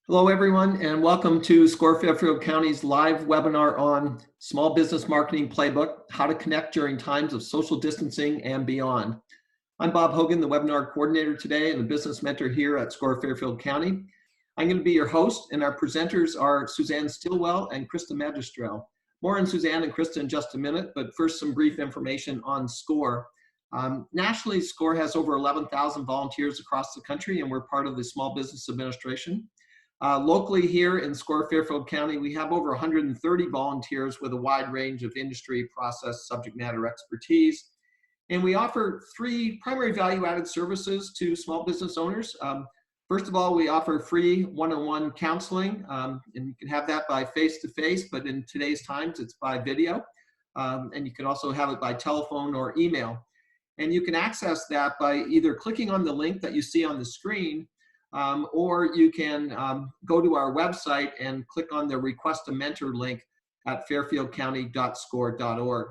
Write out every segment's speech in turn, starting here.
Hello, everyone, and welcome to SCORE Fairfield County's live webinar on Small Business Marketing Playbook, How to Connect During Times of Social Distancing and Beyond. I'm Bob Hogan, the webinar coordinator today and a business mentor here at SCORE Fairfield County. I'm going to be your host, and our presenters are Suzanne Stillwell and Krista Maistrale. More on Suzanne and Krista in just a minute, but first some brief information on SCORE. Nationally, SCORE has over 11,000 volunteers across the country, and we're part of the Small Business Administration. Locally here in SCORE Fairfield County, we have over 130 volunteers with a wide range of industry, process, subject matter expertise. And we offer three primary value-added services to small business owners. First of all, we offer free one-on-one counseling, and you can have that by face-to-face, but in today's times, it's by video. And you can also have it by telephone or email. And you can access that by either clicking on the link that you see on the screen, or you can go to our website and click on the Request a Mentor link at fairfieldcounty.score.org.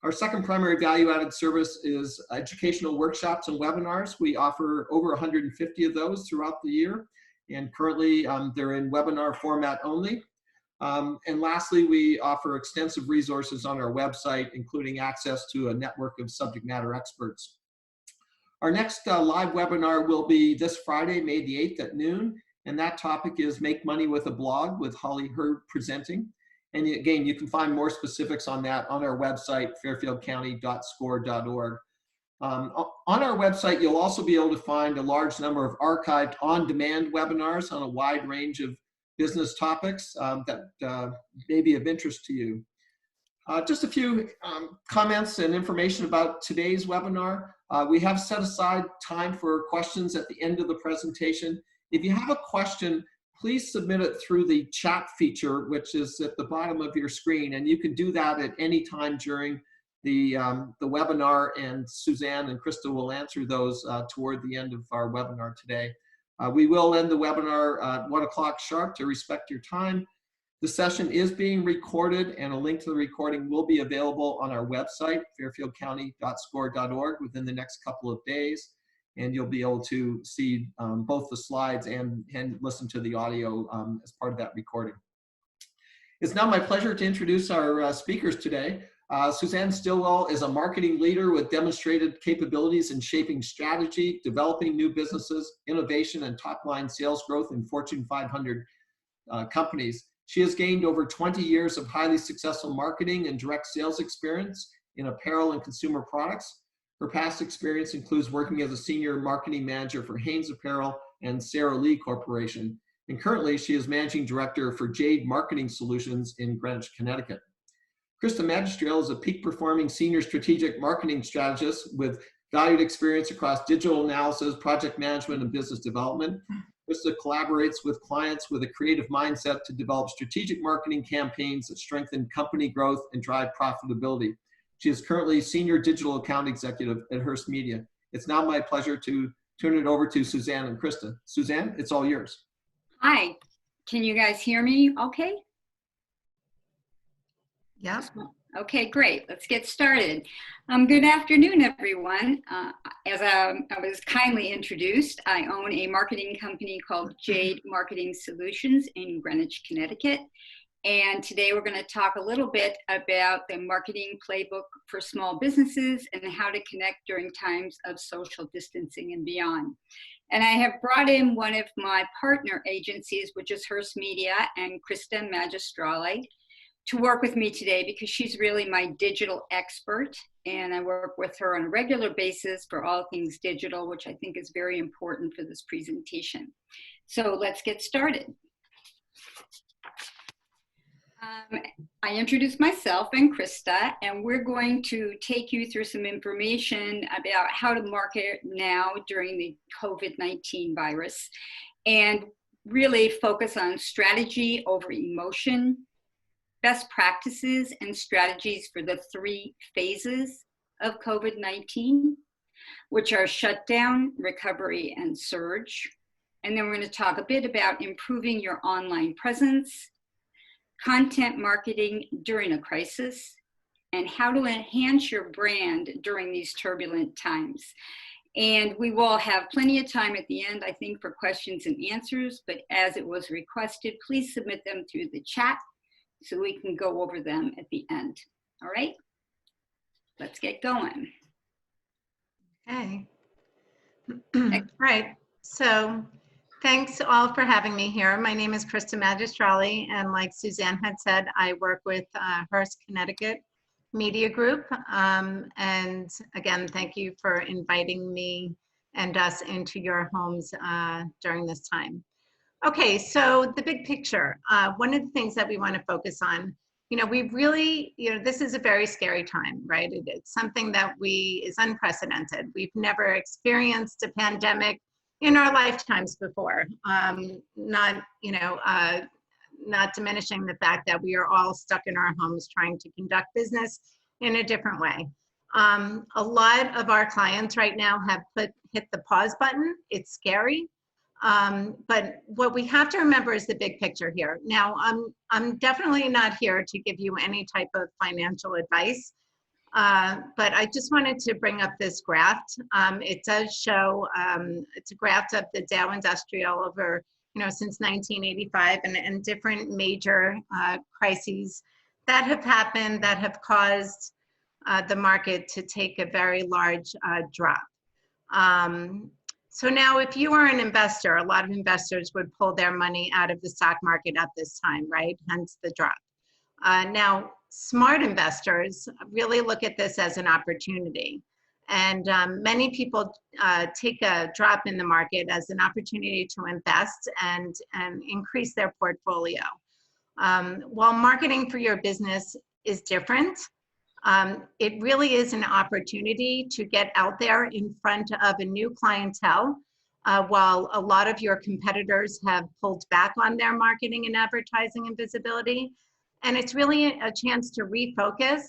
Our second primary value-added service is educational workshops and webinars. We offer over 150 of those throughout the year, and currently they're in webinar format only. And lastly, we offer extensive resources on our website, including access to a network of subject matter experts. Our next live webinar will be this Friday, May the 8th at noon, and that topic is Make Money with a Blog with Holly Hurd presenting. And again, you can find more specifics on that on our website, fairfieldcounty.score.org. On our website, you'll also be able to find a large number of archived on-demand webinars on a wide range of business topics that may be of interest to you. Just a few comments and information about today's webinar. We have set aside time for questions at the end of the presentation. If you have a question, please submit it through the chat feature, which is at the bottom of your screen. And you can do that at any time during the webinar, and Suzanne and Krista will answer those toward the end of our webinar today. We will end the webinar at 1 o'clock sharp to respect your time. The session is being recorded, and a link to the recording will be available on our website, fairfieldcounty.score.org, within the next couple of days. And you'll be able to see both the slides and listen to the audio as part of that recording. It's now my pleasure to introduce our speakers today. Suzanne Stillwell is a marketing leader with demonstrated capabilities in shaping strategy, developing new businesses, innovation, and top-line sales growth in Fortune 500 companies. She has gained over 20 years of highly successful marketing and direct sales experience in apparel and consumer products. Her past experience includes working as a senior marketing manager for Hanes Apparel and Sara Lee Corporation. And currently, she is managing director for Jade Marketing Solutions in Greenwich, Connecticut. Krista Maistrale is a peak-performing senior strategic marketing strategist with valued experience across digital analysis, project management, and business development. Krista collaborates with clients with a creative mindset to develop strategic marketing campaigns that strengthen company growth and drive profitability. She is currently Senior Digital Account Executive at Hearst Media. It's now my pleasure to turn it over to Suzanne and Krista. Suzanne, it's all yours. Hi, can you guys hear me okay? Yeah. Okay, great. Let's get started. Good afternoon, everyone. As I was kindly introduced, I own a marketing company called Jade Marketing Solutions in Greenwich, Connecticut. And today we're going to talk a little bit about the marketing playbook for small businesses and how to connect during times of social distancing and beyond. And I have brought in one of my partner agencies, which is Hearst Media, and Krista Maistrale, to work with me today because she's really my digital expert, and I work with her on a regular basis for all things digital, which I think is very important for this presentation. So let's get started. I introduced myself and Krista, and we're going to take you through some information about how to market now during the COVID-19 virus, and really focus on strategy over emotion, best practices and strategies for the 3 phases of COVID-19, which are shutdown, recovery, and surge. And then we're going to talk a bit about improving your online presence, content marketing during a crisis, and how to enhance your brand during these turbulent times. And we will have plenty of time at the end, I think, for questions and answers, but as it was requested, please submit them through the chat so we can go over them at the end. All right, let's get going. Okay. Right. So thanks all for having me here. My name is Krista Maistrale, and like Suzanne had said, I work with Hearst, Connecticut Media Group. And again, thank you for inviting me and us into your homes during this time. Okay, so the big picture. One of the things that we want to focus on, we really, this is a very scary time, right? It's something that is unprecedented. We've never experienced a pandemic in our lifetimes before. Not diminishing the fact that we are all stuck in our homes trying to conduct business in a different way. A lot of our clients right now have hit the pause button. It's scary. But what we have to remember is the big picture here. Now, I'm definitely not here to give you any type of financial advice, but I just wanted to bring up this graph. It does show, it's a graph of the Dow Industrial over, since 1985 and different major crises that have happened that have caused the market to take a very large drop. So now if you are an investor, a lot of investors would pull their money out of the stock market at this time, right? Hence the drop. Now, smart investors really look at this as an opportunity. And many people take a drop in the market as an opportunity to invest and increase their portfolio. While marketing for your business is different, it really is an opportunity to get out there in front of a new clientele while a lot of your competitors have pulled back on their marketing and advertising and visibility. And it's really a chance to refocus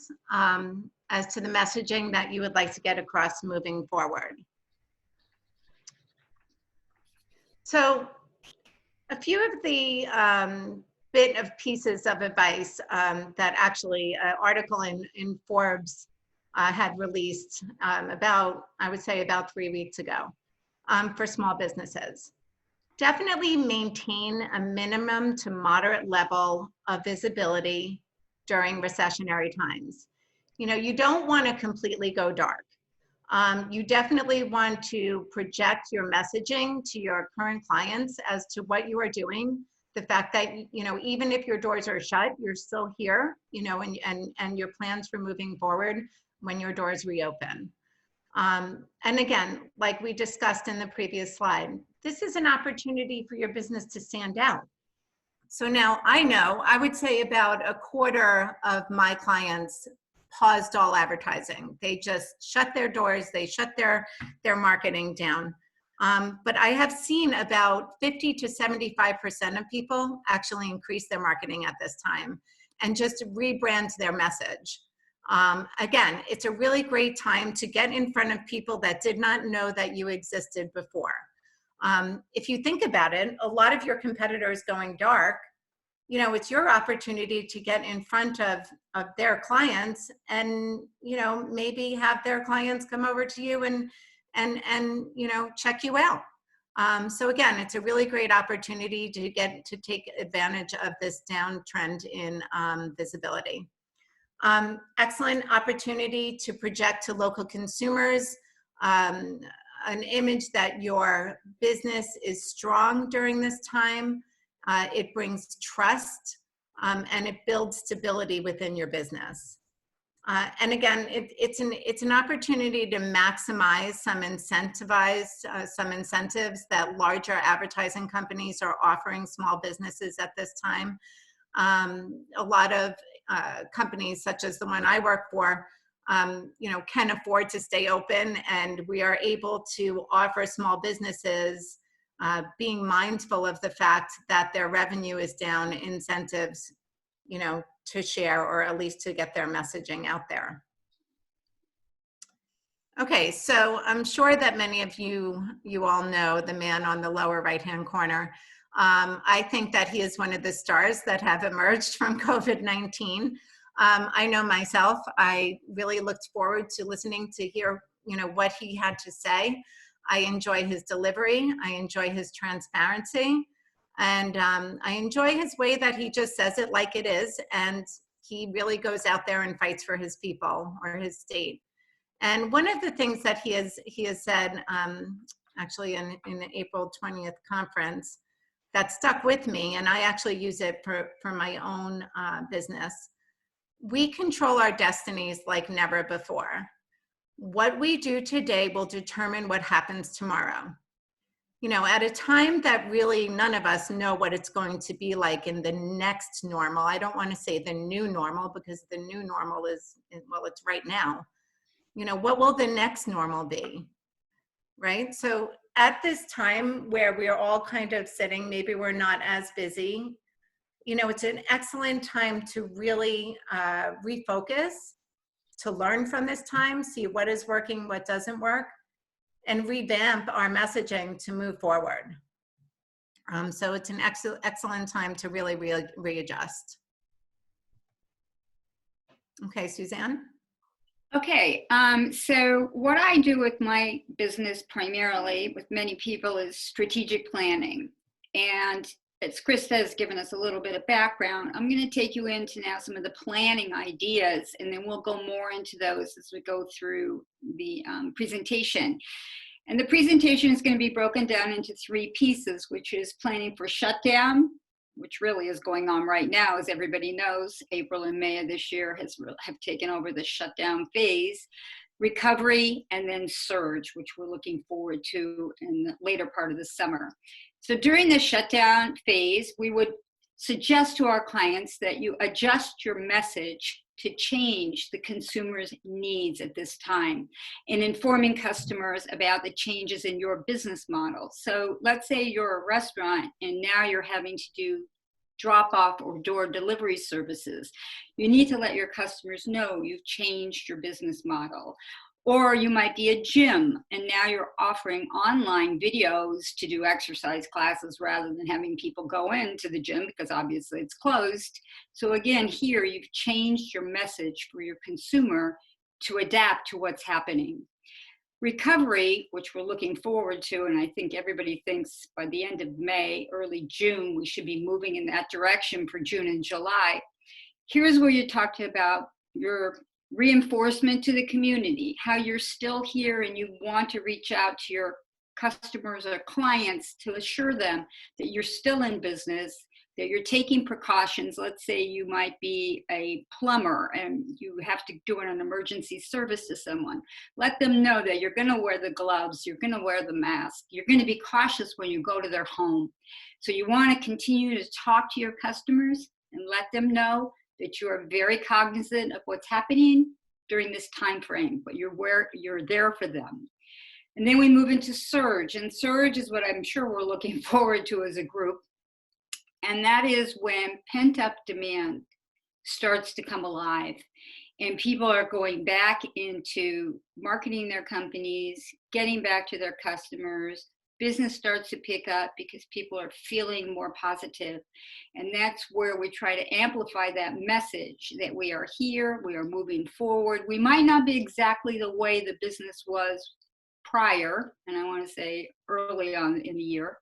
as to the messaging that you would like to get across moving forward. So a few of the bit of pieces of advice that actually an article in Forbes had released I would say about 3 weeks ago for small businesses. Definitely maintain a minimum to moderate level of visibility during recessionary times. You don't want to completely go dark. You definitely want to project your messaging to your current clients as to what you are doing. The fact that, even if your doors are shut, you're still here, and your plans for moving forward when your doors reopen. And again, like we discussed in the previous slide, this is an opportunity for your business to stand out. So now I would say about a quarter of my clients paused all advertising. They just shut their doors, they shut their marketing down. But I have seen about 50 to 75% of people actually increase their marketing at this time and just rebrand their message. Again, it's a really great time to get in front of people that did not know that you existed before. If you think about it, a lot of your competitors going dark, it's your opportunity to get in front of their clients and, maybe have their clients come over to you and check you out. So again, it's a really great opportunity to take advantage of this downtrend in visibility. Excellent opportunity to project to local consumers an image that your business is strong during this time. It brings trust and it builds stability within your business. And again, it's an opportunity to maximize some incentives that larger advertising companies are offering small businesses at this time. A lot of companies, such as the one I work for, can afford to stay open, and we are able to offer small businesses, being mindful of the fact that their revenue is down, incentives, to share or at least to get their messaging out there. Okay, so I'm sure that many of you all know the man on the lower right-hand corner. I think that he is one of the stars that have emerged from COVID-19. I know myself, I really looked forward to listening to hear what he had to say. I enjoy his delivery. I enjoy his transparency. And I enjoy his way that he just says it like it is. And he really goes out there and fights for his people or his state. And one of the things that he has said, actually in the April 20th conference, that stuck with me, and I actually use it for my own business. We control our destinies like never before. What we do today will determine what happens tomorrow. At a time that really none of us know what it's going to be like in the next normal. I don't want to say the new normal, because the new normal is, well, it's right now. What will the next normal be? Right? So at this time where we're all kind of sitting, maybe we're not as busy, it's an excellent time to really refocus, to learn from this time, see what is working, what doesn't work, and revamp our messaging to move forward. So it's an excellent time to really readjust. Okay, Suzanne? Okay, so what I do with my business primarily with many people is strategic planning. And as Krista has given us a little bit of background, I'm going to take you into now some of the planning ideas, and then we'll go more into those as we go through the presentation. And the presentation is going to be broken down into 3 pieces, which is planning for shutdown, which really is going on right now. As everybody knows, April and May of this year have taken over the shutdown phase, recovery, and then surge, which we're looking forward to in the later part of the summer. So during the shutdown phase, we would suggest to our clients that you adjust your message to change the consumer's needs at this time and informing customers about the changes in your business model. So let's say you're a restaurant and now you're having to do drop-off or door delivery services. You need to let your customers know you've changed your business model. Or you might be a gym and now you're offering online videos to do exercise classes rather than having people go into the gym because obviously it's closed. So again, here you've changed your message for your consumer to adapt to what's happening. Recovery, which we're looking forward to, and I think everybody thinks by the end of May, early June, we should be moving in that direction for June and July. Here's where you talk about your reinforcement to the community, how you're still here and you want to reach out to your customers or clients to assure them that you're still in business, that you're taking precautions. Let's say you might be a plumber and you have to do an emergency service to someone. Let them know that you're going to wear the gloves, you're going to wear the mask, you're going to be cautious when you go to their home. So you want to continue to talk to your customers and let them know that you are very cognizant of what's happening during this time frame, but you're there for them. And then we move into surge, and surge is what I'm sure we're looking forward to as a group. And that is when pent-up demand starts to come alive and people are going back into marketing their companies, getting back to their customers. Business starts to pick up because people are feeling more positive. And that's where we try to amplify that message that we are here, we are moving forward. We might not be exactly the way the business was prior, and I want to say early on in the year,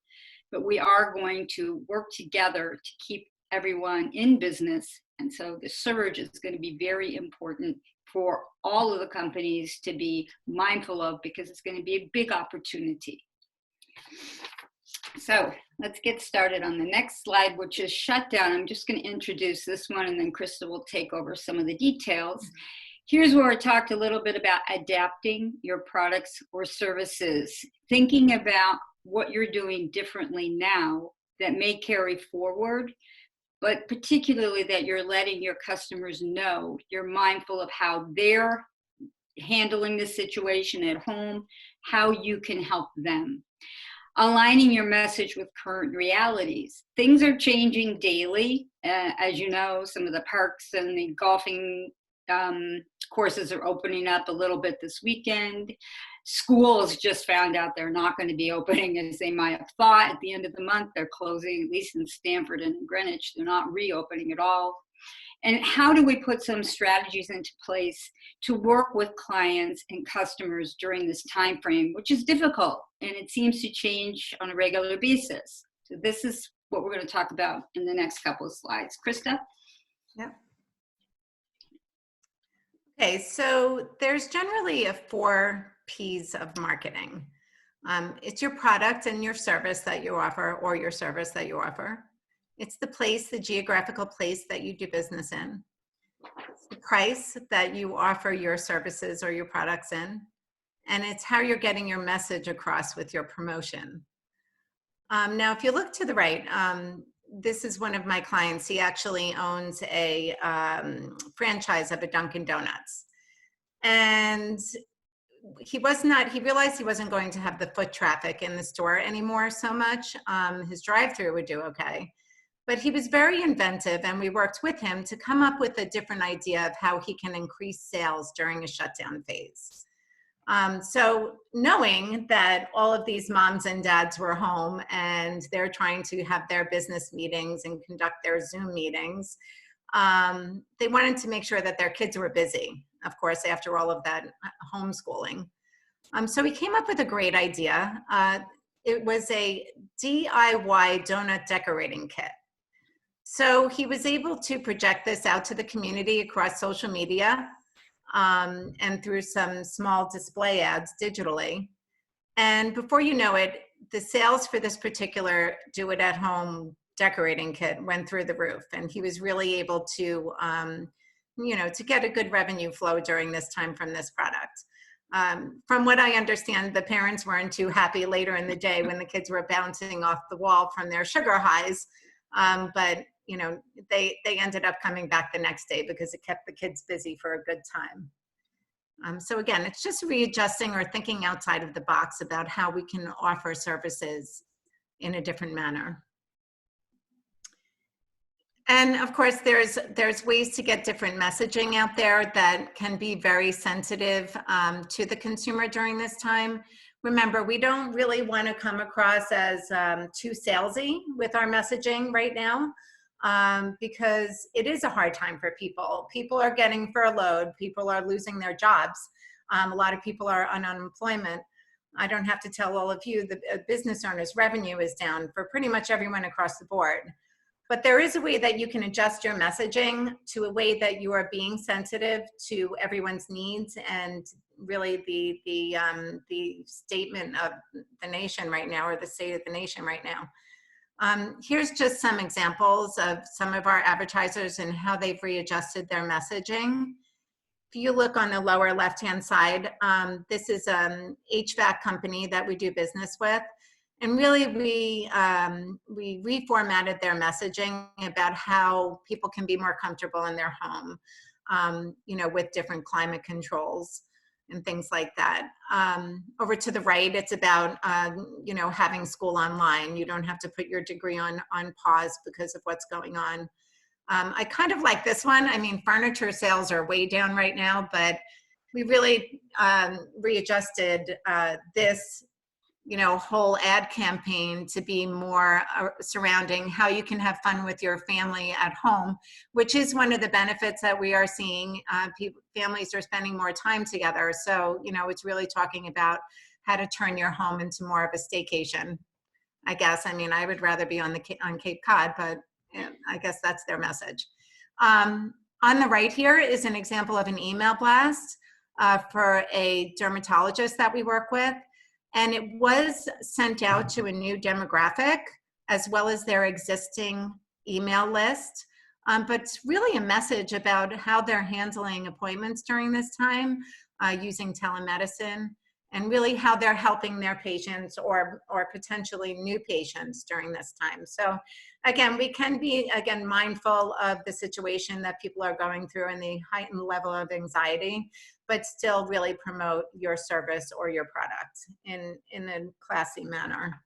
but we are going to work together to keep everyone in business. And so the surge is going to be very important for all of the companies to be mindful of because it's going to be a big opportunity. So let's get started on the next slide, which is shutdown. I'm just going to introduce this one and then Krista will take over some of the details. Here's where I talked a little bit about adapting your products or services, thinking about what you're doing differently now that may carry forward, but particularly that you're letting your customers know you're mindful of how they're handling the situation at home, how you can help them. Aligning your message with current realities. Things are changing daily. As you know, some of the parks and the golfing courses are opening up a little bit this weekend. Schools just found out they're not going to be opening as they might have thought. At the end of the month, they're closing, at least in Stanford and Greenwich. They're not reopening at all. And how do we put some strategies into place to work with clients and customers during this time frame, which is difficult, and it seems to change on a regular basis. So this is what we're going to talk about in the next couple of slides. Krista? Yeah. Okay, so there's generally 4 P's of marketing. It's your product and your service that you offer, or your service that you offer. It's the place, the geographical place that you do business in. It's the price that you offer your services or your products in. And it's how you're getting your message across with your promotion. Now, if you look to the right, this is one of my clients. He actually owns a franchise of a Dunkin' Donuts. And he realized he wasn't going to have the foot traffic in the store anymore so much. His drive-through would do okay. But he was very inventive, and we worked with him to come up with a different idea of how he can increase sales during a shutdown phase. So knowing that all of these moms and dads were home and they're trying to have their business meetings and conduct their Zoom meetings, they wanted to make sure that their kids were busy, of course, after all of that homeschooling. So he came up with a great idea. It was a DIY donut decorating kit. So he was able to project this out to the community across social media and through some small display ads digitally. And before you know it, the sales for this particular do-it-at-home decorating kit went through the roof. And he was really able to, to get a good revenue flow during this time from this product. From what I understand, the parents weren't too happy later in the day when the kids were bouncing off the wall from their sugar highs. But they ended up coming back the next day because it kept the kids busy for a good time. So again, it's just readjusting or thinking outside of the box about how we can offer services in a different manner. And of course, there's ways to get different messaging out there that can be very sensitive to the consumer during this time. Remember, we don't really want to come across as too salesy with our messaging right now, because it is a hard time for people. People are getting furloughed. People are losing their jobs. A lot of people are on unemployment. I don't have to tell all of you, the business owners' revenue is down for pretty much everyone across the board. But there is a way that you can adjust your messaging to a way that you are being sensitive to everyone's needs and really the statement of the nation right now, or the state of the nation right now. Here's just some examples of some of our advertisers and how they've readjusted their messaging. If you look on the lower left-hand side, this is an HVAC company that we do business with. And really, we reformatted their messaging about how people can be more comfortable in their home, with different climate controls and things like that. Over to the right, it's about, having school online. You don't have to put your degree on pause because of what's going on. I kind of like this one. I mean, furniture sales are way down right now, but we really readjusted this whole ad campaign to be more surrounding how you can have fun with your family at home, which is one of the benefits that we are seeing. Families are spending more time together. So, it's really talking about how to turn your home into more of a staycation, I guess. I mean, I would rather be on Cape Cod, but I guess that's their message. On the right here is an example of an email blast for a dermatologist that we work with. And it was sent out to a new demographic as well as their existing email list. But it's really a message about how they're handling appointments during this time using telemedicine, and really how they're helping their patients or potentially new patients during this time. So again, we can be, mindful of the situation that people are going through and the heightened level of anxiety, but still really promote your service or your product in a classy manner.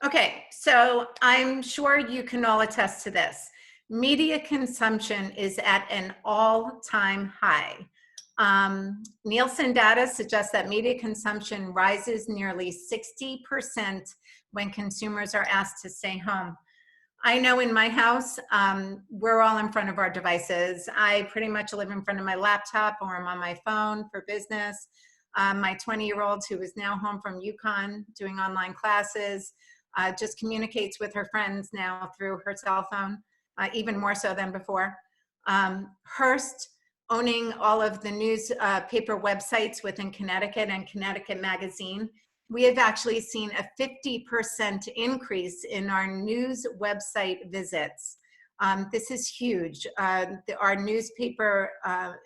Okay, so I'm sure you can all attest to this. Media consumption is at an all-time high. Nielsen data suggests that media consumption rises nearly 60% when consumers are asked to stay home. I know in my house, we're all in front of our devices. I pretty much live in front of my laptop or I'm on my phone for business. My 20-year-old who is now home from UConn doing online classes, just communicates with her friends now through her cell phone, even more so than before. Hearst, owning all of the newspaper websites within Connecticut and Connecticut Magazine, we have actually seen a 50% increase in our news website visits. This is huge. Our newspaper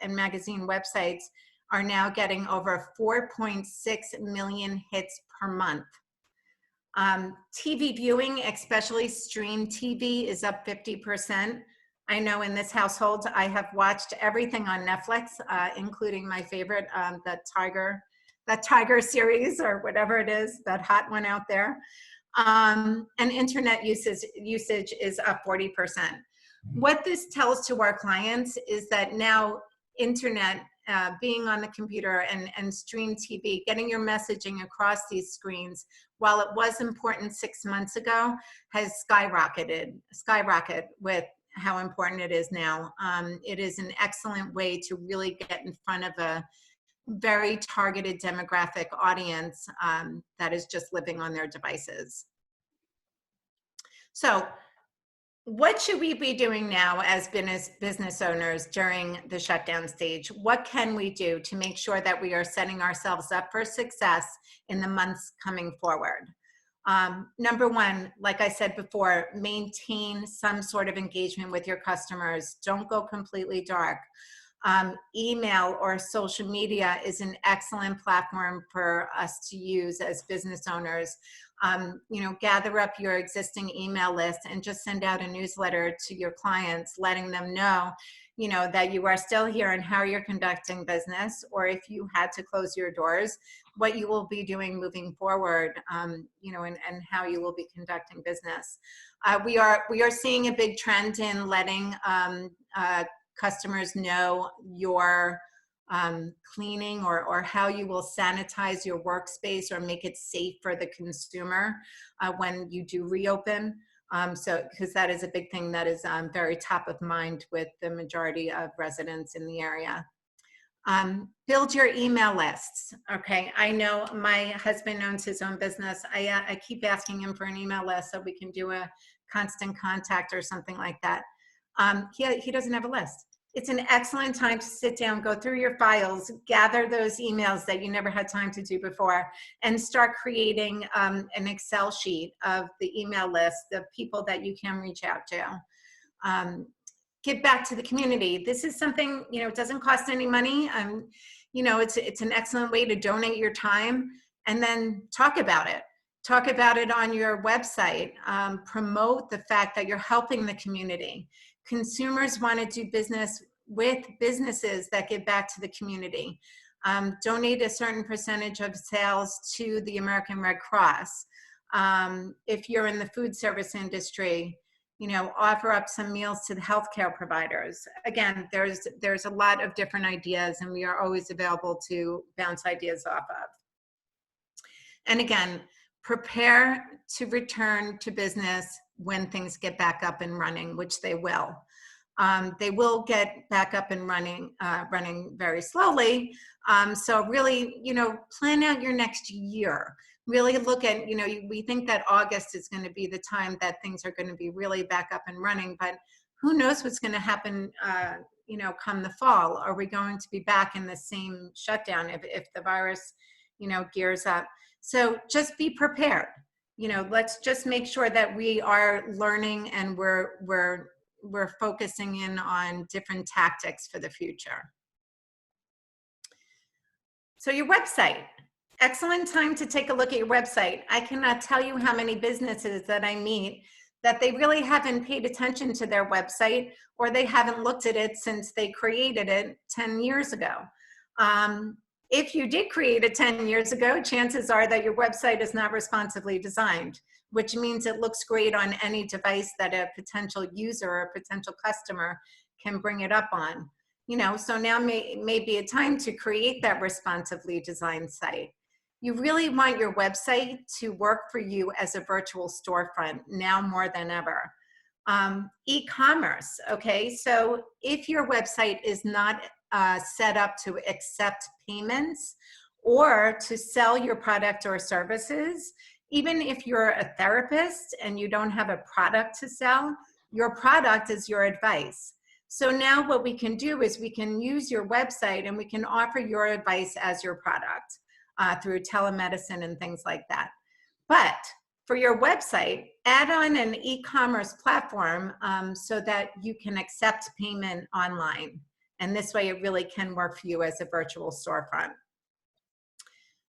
and magazine websites are now getting over 4.6 million hits per month. TV viewing, especially stream TV, is up 50%. I know in this household, I have watched everything on Netflix, including my favorite, that Tiger series or whatever it is, that hot one out there. And internet usage is up 40%. What this tells to our clients is that now internet, being on the computer and stream TV, getting your messaging across these screens, while it was important 6 months ago, has skyrocketed with how important it is now. It is an excellent way to really get in front of a very targeted demographic audience that is just living on their devices. So what should we be doing now as business owners during the shutdown stage? What can we do to make sure that we are setting ourselves up for success in the months coming forward? Number one, like I said before, maintain some sort of engagement with your customers. Don't go completely dark. Email or social media is an excellent platform for us to use as business owners. Gather up your existing email list and just send out a newsletter to your clients, letting them know, that you are still here and how you're conducting business, or if you had to close your doors, what you will be doing moving forward, and how you will be conducting business. We are seeing a big trend in letting customers know your cleaning or how you will sanitize your workspace or make it safe for the consumer when you do reopen. Because that is a big thing that is very top of mind with the majority of residents in the area. Build your email lists. Okay, I know my husband owns his own business. I keep asking him for an email list so we can do a constant contact or something like that. He doesn't have a list. It's an excellent time to sit down, go through your files, gather those emails that you never had time to do before, and start creating an Excel sheet of the email list of people that you can reach out to. Give back to the community. This is something, it doesn't cost any money. It's an excellent way to donate your time and then talk about it. Talk about it on your website. Promote the fact that you're helping the community. Consumers want to do business with businesses that give back to the community. Donate a certain percentage of sales to the American Red Cross. If you're in the food service industry, offer up some meals to the healthcare providers. Again, there's a lot of different ideas, and we are always available to bounce ideas off of. And again, prepare to return to business when things get back up and running, which they will. They will get back up and running very slowly. So really, plan out your next year. Really look at, we think that August is going to be the time that things are going to be really back up and running, but who knows what's going to happen, come the fall. Are we going to be back in the same shutdown if the virus, gears up? So just be prepared. Let's just make sure that we are learning and we're focusing in on different tactics for the future. So your website, excellent time to take a look at your website. I cannot tell you how many businesses that I meet that they really haven't paid attention to their website, or they haven't looked at it since they created it 10 years ago. If you did create it 10 years ago, chances are that your website is not responsively designed, which means it looks great on any device that a potential user or a potential customer can bring it up on. So now may be a time to create that responsively designed site. You really want your website to work for you as a virtual storefront now more than ever. E-commerce, okay? So if your website is not set up to accept payments or to sell your product or services, even if you're a therapist and you don't have a product to sell, your product is your advice. So now what we can do is we can use your website and we can offer your advice as your product through telemedicine and things like that. But for your website, add on an e-commerce platform so that you can accept payment online. And this way it really can work for you as a virtual storefront.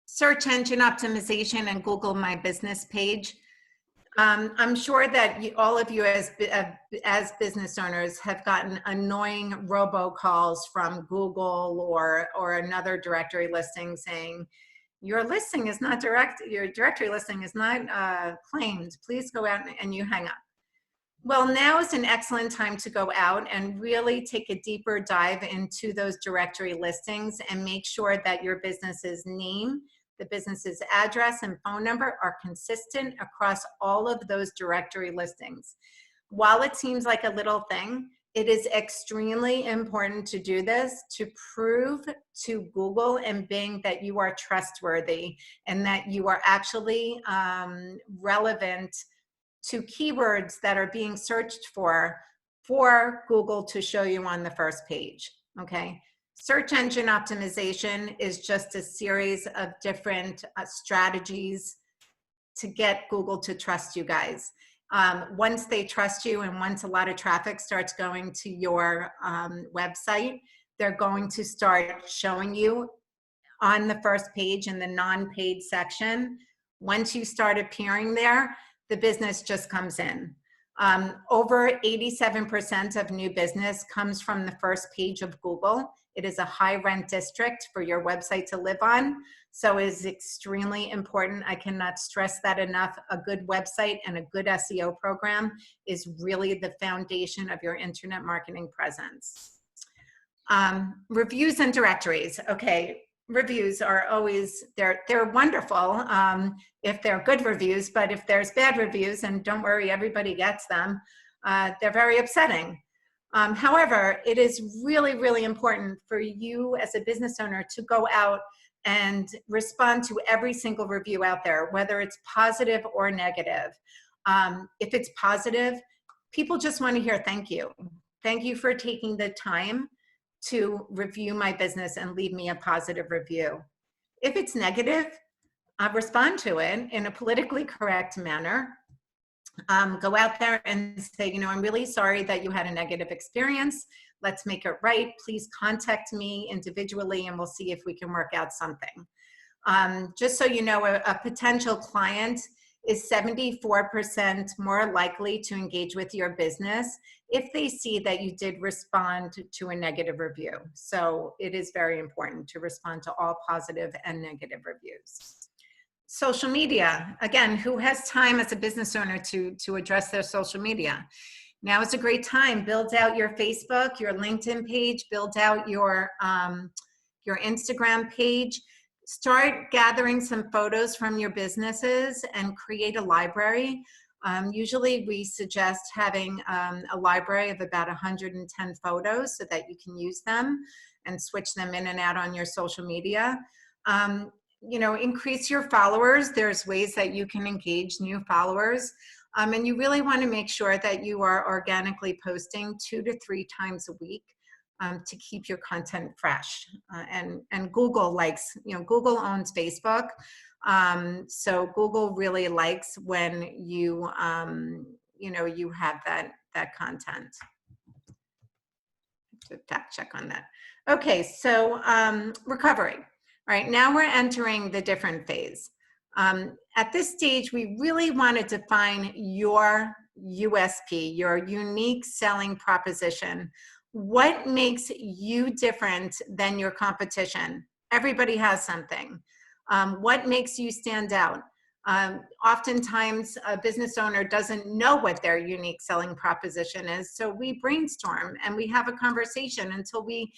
Search engine optimization and Google My Business page. I'm sure that all of you as business owners have gotten annoying robocalls from Google or another directory listing saying, your listing is not your directory listing is not claimed. Please go out, and you hang up. Well, now is an excellent time to go out and really take a deeper dive into those directory listings and make sure that your business's name, the business's address and phone number are consistent across all of those directory listings. While it seems like a little thing, it is extremely important to do this to prove to Google and Bing that you are trustworthy and that you are actually relevant to keywords that are being searched for Google to show you on the first page, okay? Search engine optimization is just a series of different strategies to get Google to trust you guys. Once they trust you and once a lot of traffic starts going to your website, they're going to start showing you on the first page in the non-paid section. Once you start appearing there, the business just comes in. Over 87% of new business comes from the first page of Google. It is a high rent district for your website to live on. So it is extremely important. I cannot stress that enough. A good website and a good SEO program is really the foundation of your internet marketing presence. Reviews and directories. Okay, reviews are always, they're wonderful if they're good reviews, but if there's bad reviews, and don't worry, everybody gets them, they're very upsetting. However, it is really, really important for you as a business owner to go out and respond to every single review out there, whether it's positive or negative. If it's positive, people just want to hear thank you. Thank you for taking the time to review my business and leave me a positive review. If it's negative, respond to it in a politically correct manner. Go out there and say, you know, I'm really sorry that you had a negative experience. Let's make it right. Please contact me individually and we'll see if we can work out something. Just so you know, a potential client is 74% more likely to engage with your business if they see that you did respond to a negative review. So it is very important to respond to all positive and negative reviews. Social media, again, who has time as a business owner to address their social media? Now is a great time. Build out your Facebook, your LinkedIn page, build out your Instagram page. Start gathering some photos from your businesses and create a library. Usually we suggest having a library of about 110 photos so that you can use them and switch them in and out on your social media. You know, increase your followers. There's ways that you can engage new followers. And you really want to make sure that you are organically posting 2 to 3 times a week to keep your content fresh. And Google likes, you know, Google owns Facebook. So Google really likes when you, you know, you have that content. To fact check on that. Okay, so recovery. All right, now we're entering the different phase. At this stage, we really want to define your USP, your unique selling proposition. What makes you different than your competition? Everybody has something. What makes you stand out? Oftentimes, a business owner doesn't know what their unique selling proposition is, so we brainstorm and we have a conversation until we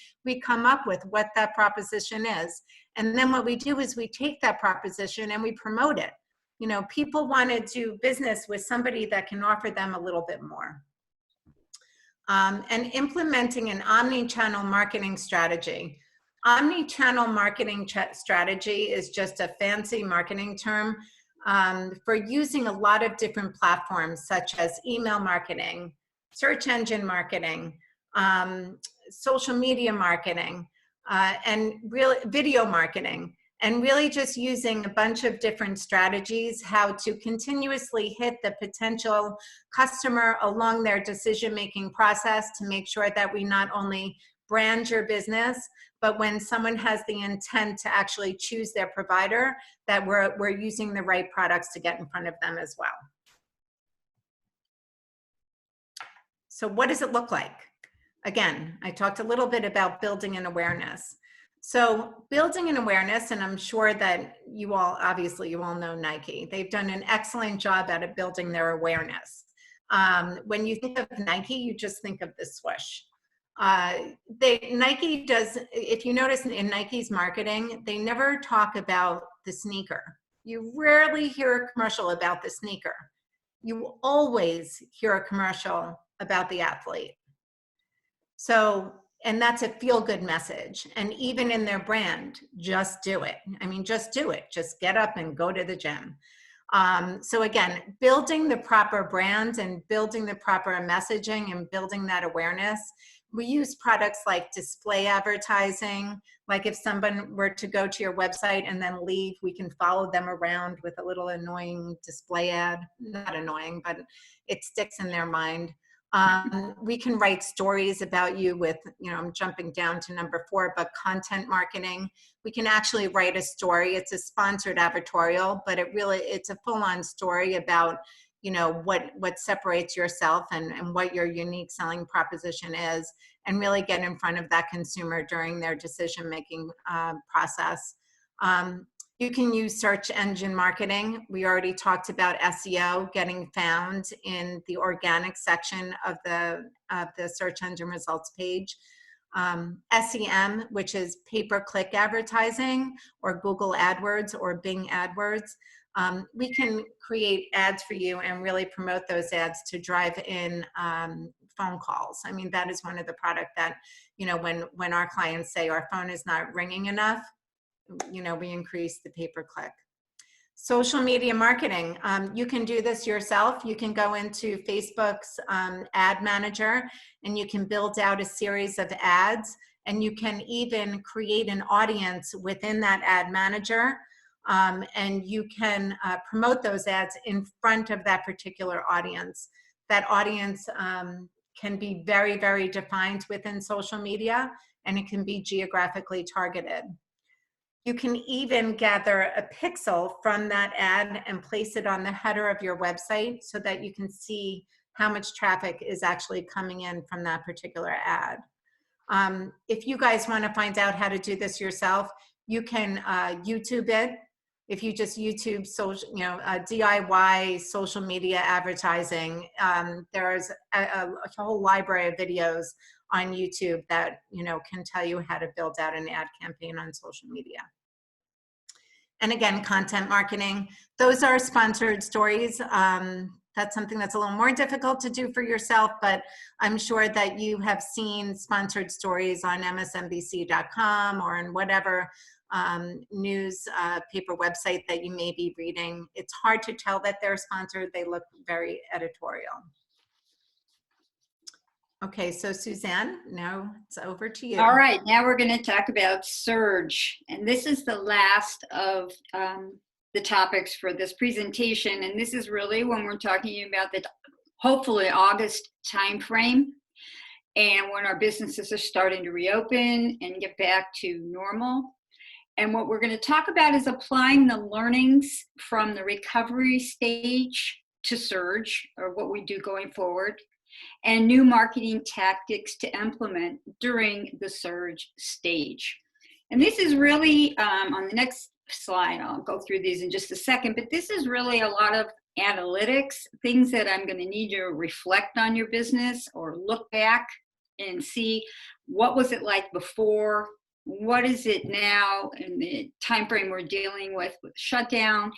come up with what that proposition is. And then what we do is we take that proposition and we promote it. You know, people want to do business with somebody that can offer them a little bit more. and implementing an omni-channel marketing strategy. Omni-channel marketing strategy is just a fancy marketing term for using a lot of different platforms such as email marketing, search engine marketing, social media marketing, and real video marketing, and really just using a bunch of different strategies, how to continuously hit the potential customer along their decision-making process to make sure that we not only brand your business, but when someone has the intent to actually choose their provider, that we're using the right products to get in front of them as well. So what does it look like? Again, I talked a little bit about building an awareness. So building an awareness, and I'm sure that you all, obviously you all know Nike. They've done an excellent job at building their awareness. When you think of Nike, you just think of the swoosh. Nike does, if you notice in Nike's marketing, they never talk about the sneaker. You rarely hear a commercial about the sneaker. You always hear a commercial about the athlete. So, and that's a feel-good message. And even in their brand, just do it. I mean, just do it. Just get up and go to the gym. So again, building the proper brand and building the proper messaging and building that awareness. We use products like display advertising. Like if someone were to go to your website and then leave, we can follow them around with a little annoying display ad. Not annoying, but it sticks in their mind. We can write stories about you with, you know, I'm jumping down to number 4, but content marketing. We can actually write a story. It's a sponsored advertorial, but it's a full-on story about, you know, what separates yourself and what your unique selling proposition is, and really get in front of that consumer during their decision-making process. You can use search engine marketing. We already talked about SEO, getting found in the organic section of the search engine results page. SEM, which is pay-per-click advertising, or Google AdWords or Bing AdWords. We can create ads for you and really promote those ads to drive in phone calls. I mean, that is one of the product that, you know, when our clients say our phone is not ringing enough, you know, we increase the pay-per-click. Social media marketing. You can do this yourself. You can go into Facebook's ad manager and you can build out a series of ads, and you can even create an audience within that ad manager, and you can promote those ads in front of that particular audience. That audience can be very, very defined within social media, and it can be geographically targeted. You can even gather a pixel from that ad and place it on the header of your website so that you can see how much traffic is actually coming in from that particular ad. If you guys want to find out how to do this yourself, you can YouTube it. If you just YouTube social, you know, DIY social media advertising, there's a whole library of videos on YouTube that, you know, can tell you how to build out an ad campaign on social media. And again, content marketing. Those are sponsored stories. That's something that's a little more difficult to do for yourself, but I'm sure that you have seen sponsored stories on msnbc.com or in whatever news paper website that you may be reading. It's hard to tell that they're sponsored. They look very editorial. Okay, so Suzanne, now it's over to you. All right, now we're going to talk about surge. And this is the last of the topics for this presentation. And this is really when we're talking about the hopefully August timeframe, and when our businesses are starting to reopen and get back to normal. And what we're going to talk about is applying the learnings from the recovery stage to surge, or what we do going forward, and new marketing tactics to implement during the surge stage. And this is really, on the next slide, I'll go through these in just a second, but this is really a lot of analytics, things that I'm going to need you to reflect on your business or look back and see what was it like before, what is it now in the time frame we're dealing with shutdown,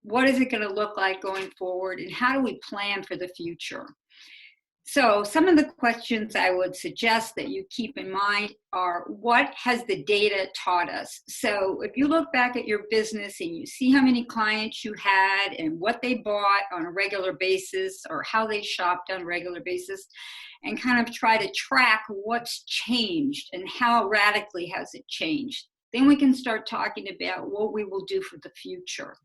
what is it going to look like going forward, and how do we plan for the future. So some of the questions I would suggest that you keep in mind are, what has the data taught us? So if you look back at your business and you see how many clients you had and what they bought on a regular basis or how they shopped on a regular basis, and kind of try to track what's changed and how radically has it changed, then we can start talking about what we will do for the future.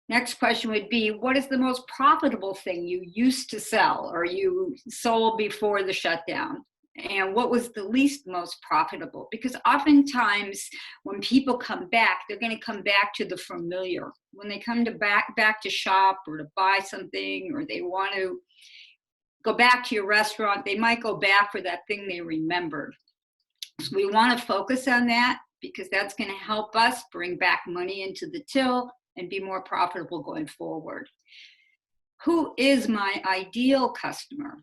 Next question would be, what is the most profitable thing you used to sell or you sold before the shutdown? And what was the least most profitable? Because oftentimes when people come back, they're going to come back to the familiar. When they come to back to shop or to buy something, or they want to go back to your restaurant, they might go back for that thing they remembered. So we want to focus on that, because that's going to help us bring back money into the till and be more profitable going forward. Who is my ideal customer?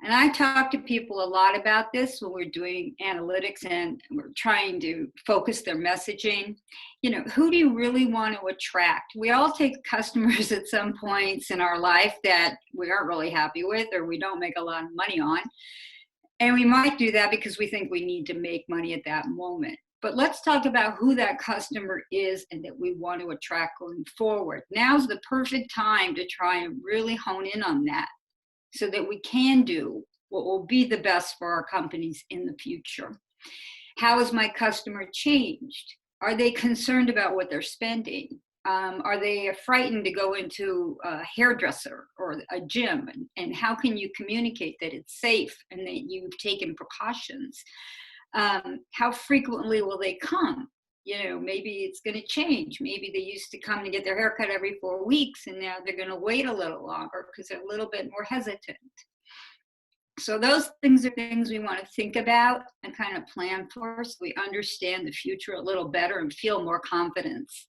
And I talk to people a lot about this when we're doing analytics and we're trying to focus their messaging. You know, who do you really want to attract? We all take customers at some points in our life that we aren't really happy with or we don't make a lot of money on. And we might do that because we think we need to make money at that moment. But let's talk about who that customer is and that we want to attract going forward. Now's the perfect time to try and really hone in on that so that we can do what will be the best for our companies in the future. How has my customer changed? Are they concerned about what they're spending? Are they frightened to go into a hairdresser or a gym? And how can you communicate that it's safe and that you've taken precautions? How frequently will they come? You know, maybe it's going to change. Maybe they used to come to get their hair cut every 4 weeks, and now they're going to wait a little longer because they're a little bit more hesitant. So those things are things we want to think about and kind of plan for, so we understand the future a little better and feel more confidence.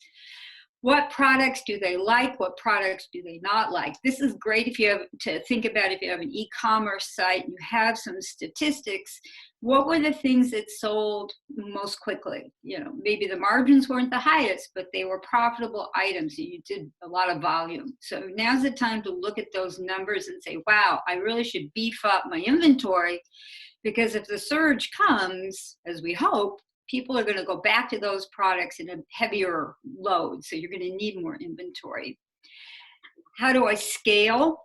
What products do they like? What products do they not like? This is great if you have to think about if you have an e-commerce site and you have some statistics. What were the things that sold most quickly? You know, maybe the margins weren't the highest, but they were profitable items. You did a lot of volume. So now's the time to look at those numbers and say, wow, I really should beef up my inventory, because if the surge comes, as we hope, people are going to go back to those products in a heavier load. So you're going to need more inventory. How do I scale?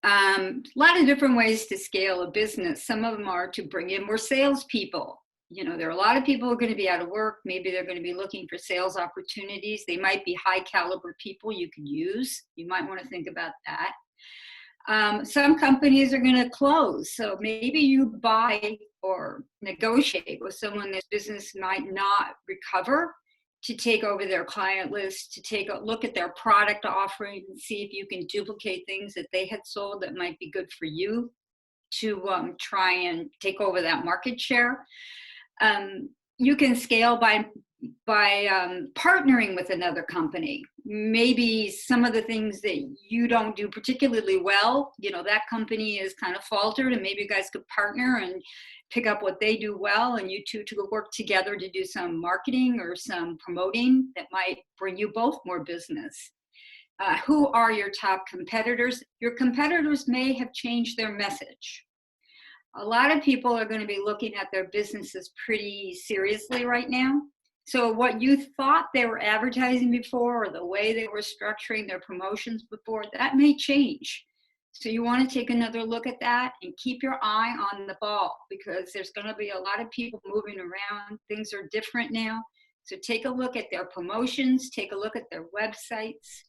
A lot of different ways to scale a business. Some of them are to bring in more salespeople. You know, there are a lot of people who are going to be out of work. Maybe they're going to be looking for sales opportunities. They might be high caliber people you could use. You might want to think about that. Some companies are going to close. So maybe you buy or negotiate with someone this business might not recover to take over their client list, to take a look at their product offering and see if you can duplicate things that they had sold that might be good for you to try and take over that market share. You can scale by partnering with another company. Maybe some of the things that you don't do particularly well, you know, that company is kind of faltered, and maybe you guys could partner and pick up what they do well, and you two to work together to do some marketing or some promoting that might bring you both more business. Who are your top competitors? Your competitors may have changed their message. A lot of people are going to be looking at their businesses pretty seriously right now. So what you thought they were advertising before, or the way they were structuring their promotions before, that may change. So you want to take another look at that and keep your eye on the ball, because there's going to be a lot of people moving around. Things are different now. So take a look at their promotions, take a look at their websites,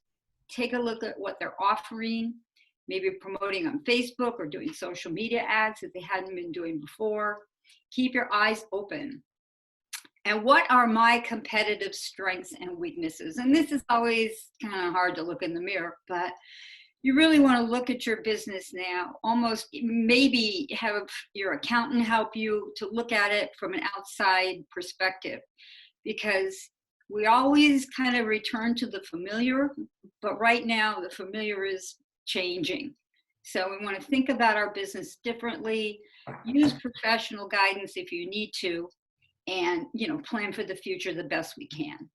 take a look at what they're offering, maybe promoting on Facebook or doing social media ads that they hadn't been doing before. Keep your eyes open. And what are my competitive strengths and weaknesses? And this is always kind of hard to look in the mirror, but you really want to look at your business now, almost maybe have your accountant help you to look at it from an outside perspective, because we always kind of return to the familiar, but right now the familiar is changing. So we want to think about our business differently, use professional guidance if you need to, and, you know, plan for the future the best we can.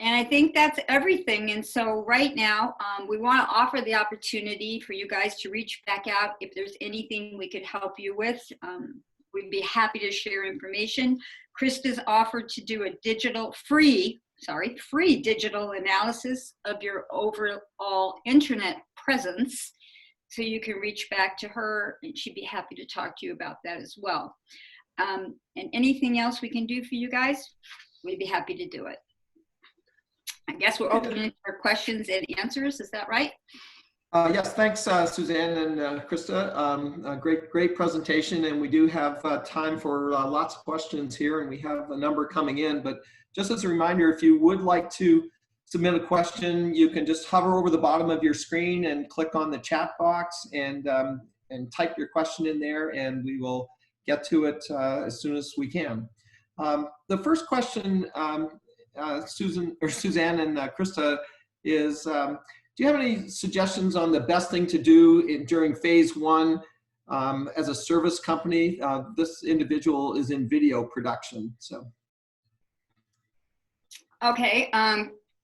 And I think that's everything. And so right now, we want to offer the opportunity for you guys to reach back out. If there's anything we could help you with, we'd be happy to share information. Krista's offered to do a free digital analysis of your overall internet presence. So you can reach back to her and she'd be happy to talk to you about that as well. And anything else we can do for you guys, we'd be happy to do it. I guess we're opening for questions and answers. Is that right? Yes, thanks, Suzanne and Krista. Great presentation, and we do have time for lots of questions here, and we have a number coming in. But just as a reminder, if you would like to submit a question, you can just hover over the bottom of your screen and click on the chat box and type your question in there, and we will get to it as soon as we can. The first question, Suzanne and Krista, is do you have any suggestions on the best thing to do during phase one as a service company? This individual is in video production, so. Okay,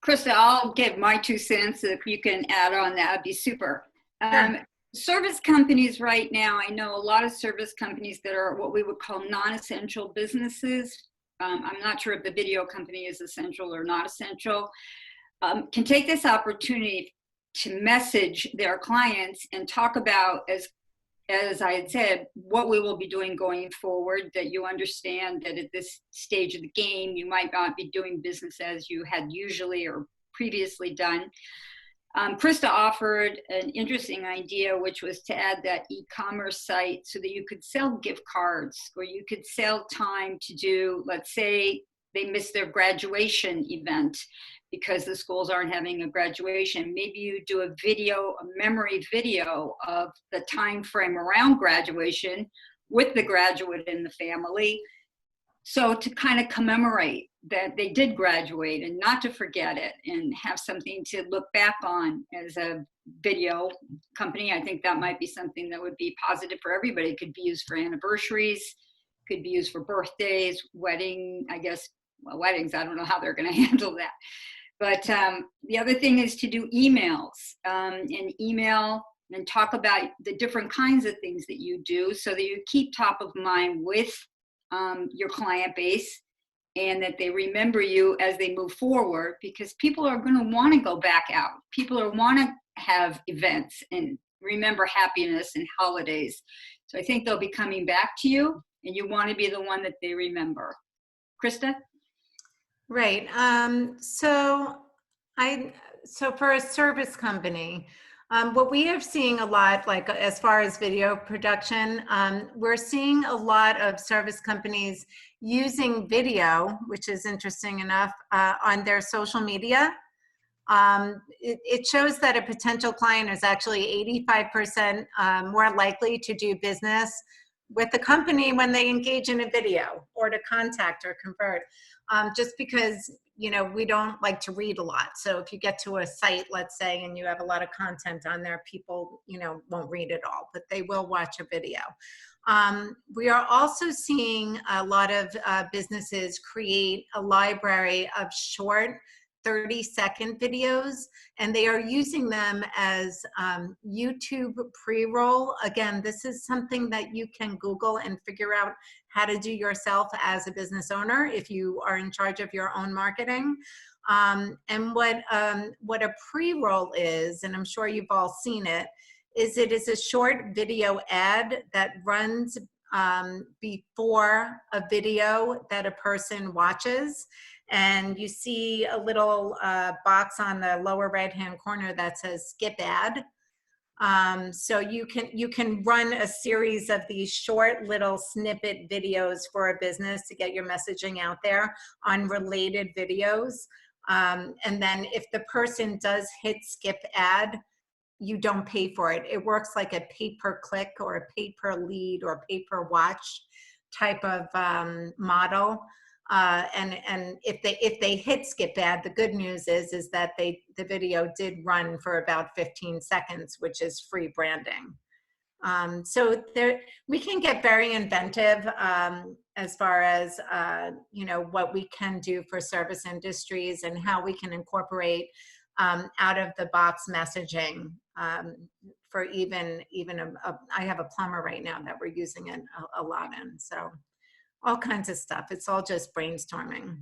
Krista, I'll give my 2 cents. If you can add on, that'd be super. Service companies right now, I know a lot of service companies that are what we would call non-essential businesses. I'm not sure if the video company is essential or not essential, can take this opportunity to message their clients and talk about, as I had said, what we will be doing going forward, that you understand that at this stage of the game, you might not be doing business as you had usually or previously done. Krista offered an interesting idea, which was to add that e-commerce site so that you could sell gift cards, or you could sell time to do, let's say they missed their graduation event because the schools aren't having a graduation. Maybe you do a memory video of the time frame around graduation with the graduate and the family. So to kind of commemorate that they did graduate and not to forget it and have something to look back on as a video company, I think that might be something that would be positive for everybody. It could be used for anniversaries, could be used for birthdays, weddings, I don't know how they're going to handle that. But the other thing is to do emails and email and talk about the different kinds of things that you do so that you keep top of mind with your client base and that they remember you as they move forward, because people are going to want to go back out. People are want to have events and remember happiness and holidays. So I think they'll be coming back to you and you want to be the one that they remember. Krista? Right. So for a service company, what we are seeing a lot, like as far as video production, we're seeing a lot of service companies using video, which is interesting enough, on their social media. It shows that a potential client is actually 85% more likely to do business with the company when they engage in a video or to contact or convert. Just because, we don't like to read a lot. So if you get to a site, let's say, and you have a lot of content on there, people, won't read it all, but they will watch a video. We are also seeing a lot of businesses create a library of short 30-second videos, and they are using them as YouTube pre-roll. Again, this is something that you can Google and figure out how to do yourself as a business owner if you are in charge of your own marketing. And what a pre-roll is, and I'm sure you've all seen it, is it is a short video ad that runs before a video that a person watches. And you see a little box on the lower right-hand corner that says skip ad. So you can run a series of these short little snippet videos for a business to get your messaging out there on related videos. And then if the person does hit skip ad, you don't pay for it. It works like a pay-per-click or a pay-per-lead or pay-per-watch type of model. And if they hit skip ad, the good news is that the video did run for about 15 seconds, which is free branding. So we can get very inventive as far as, what we can do for service industries and how we can incorporate out of the box messaging for even I have a plumber right now that we're using it a lot in. So all kinds of stuff. It's all just brainstorming.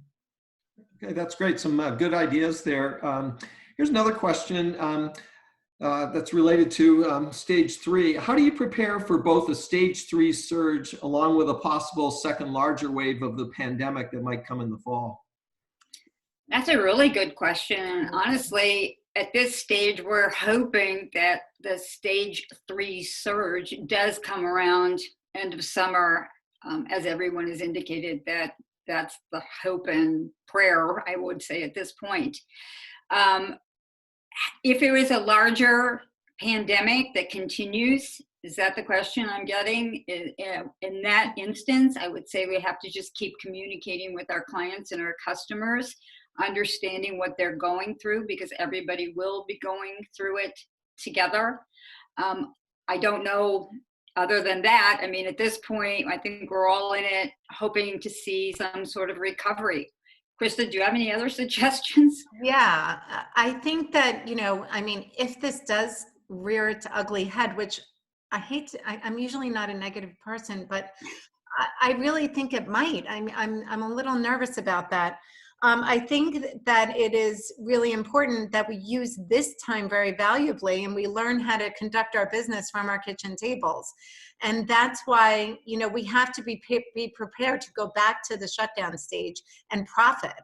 Okay, that's great. Some good ideas there. Here's another question that's related to stage 3. How do you prepare for both a stage 3 surge along with a possible second larger wave of the pandemic that might come in the fall? That's a really good question. And honestly, at this stage, we're hoping that the stage 3 surge does come around end of summer, as everyone has indicated that that's the hope and prayer, I would say at this point. If it was a larger pandemic that continues, is that the question I'm getting? In that instance, I would say we have to just keep communicating with our clients and our customers, understanding what they're going through, because everybody will be going through it together. I don't know. Other than that, I mean, at this point, I think we're all in it, hoping to see some sort of recovery. Krista, do you have any other suggestions? Yeah, I think that, if this does rear its ugly head, which I hate to, I'm usually not a negative person, but I really think it might. I'm a little nervous about that. I think that it is really important that we use this time very valuably and we learn how to conduct our business from our kitchen tables. And that's why, we have to be prepared to go back to the shutdown stage and profit.